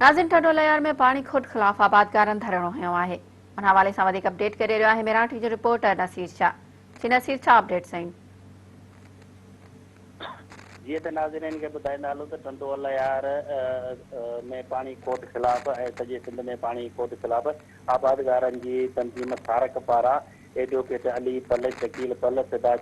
नाज़िन टडोलयार में पाणी खोट ख़िलाफ़ आबादगारनि धरणो हयो आहे। उन हवाले सां वधीक अपडेट करे रहियो आहे मराठी जो रिपोर्टर नसीर शाह। जी नसीर, छा अपडेट्स आहिनि? जी तो नाज़रीन के ॿुधाईंदा हलूं त टडोलयार में पाणी खोट ख़िलाफ़ ऐं सॼे सिंध में पाणी खोट ख़िलाफ़ आबादगारनि जी तंज़ीम सारक पारां एडवोकेट अली पल, शकील पल, फिदा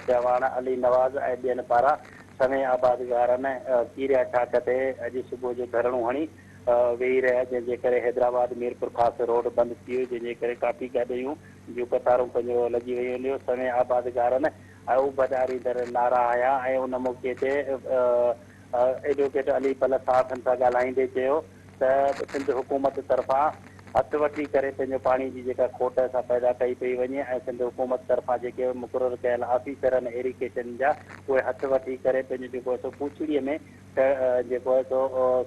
चवाण, अली नवाज़ ऐं ॿियनि पारां समें आबादगारनि कीरिया शाख ते अॼु सुबुह जो धरणो हणी वेही रहिया, जंहिंजे करे हैदराबाद मीरपुर ख़ासि रोड बंदि थी हुई, जंहिंजे करे काफ़ी गाॾियूं जूं कतारूं पंहिंजो लॻी वयूं आहिनि। समें आबादगारनि उबदारींदड़ नारा आया ऐं उन मौक़े ते एडवोकेट अली पल साहबनि सां ॻाल्हाईंदे चयो त सिंध हुकूमत तरफ़ां हथु वठी करे पंहिंजो पाणी जी जेका खोट असां पैदा कई पई वञे ऐं सिंध हुकूमत तरफ़ां जेके मुक़ररु कयल ऑफिसर आहिनि इरिगेशन जा, उहे हथु वठी करे पंहिंजो जेको आहे सो पूछड़ीअ में जेको आहे सो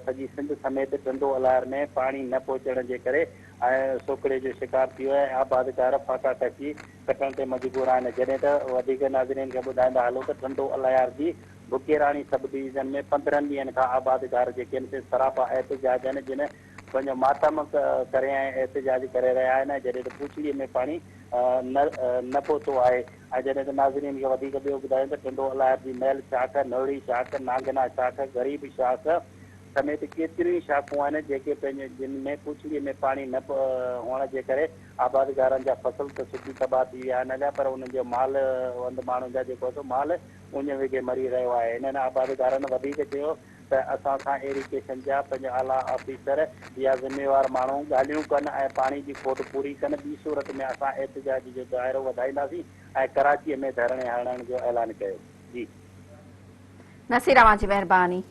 सॼी सिंध समेत टडोलयार में पाणी न पहुचण जे करे ऐं सोकड़े जो शिकार थी वियो आहे। आबादगार फाका कशी कटण ते मजबूर आहिनि। जॾहिं त वधीक नाज़रीन खे ॿुधाईंदा हलूं त टडोलयार जी बुकेराणी सब डिवीज़न में 15 ॾींहंनि खां आबादगार जेके आहिनि से सरापा एहतिजाज आहिनि, जिन पंहिंजो मातम करे ऐं एहतिजाज करे रहिया आहिनि। जॾहिं त पूछड़ीअ में पाणी न पहुतो आहे ऐं जॾहिं त नाज़रीन खे वधीक ॿियो ॿुधायूं त टडोलयार जी महल शाख, नवड़ी शाख, नांगना शाख, गरीब शाख समेत केतिरियूं ई शाखूं आहिनि जेके पंहिंजे जिन में पूछड़ीअ में पाणी न हुअण जे करे आबादगारनि जा फसल त सुकी तबाह थी विया आहिनि, पर उन्हनि जो माल वंद माण्हुनि जा जेको आहे माल उन विघे मरी रहियो आहे। हिननि आबादगारनि वधीक चयो त असां सां इरिगेशन जा पंहिंजा आला ऑफिसर या ज़िम्मेवार माण्हू ॻाल्हियूं कनि ऐं पाणी जी खोट पूरी कनि। ॿी सूरत में असां एहतिजाज जो दाइरो वधाईंदासीं ऐं कराचीअ में धरणे हणण जो ऐलान कयो। जी नसीर, अवां जी महिरबानी।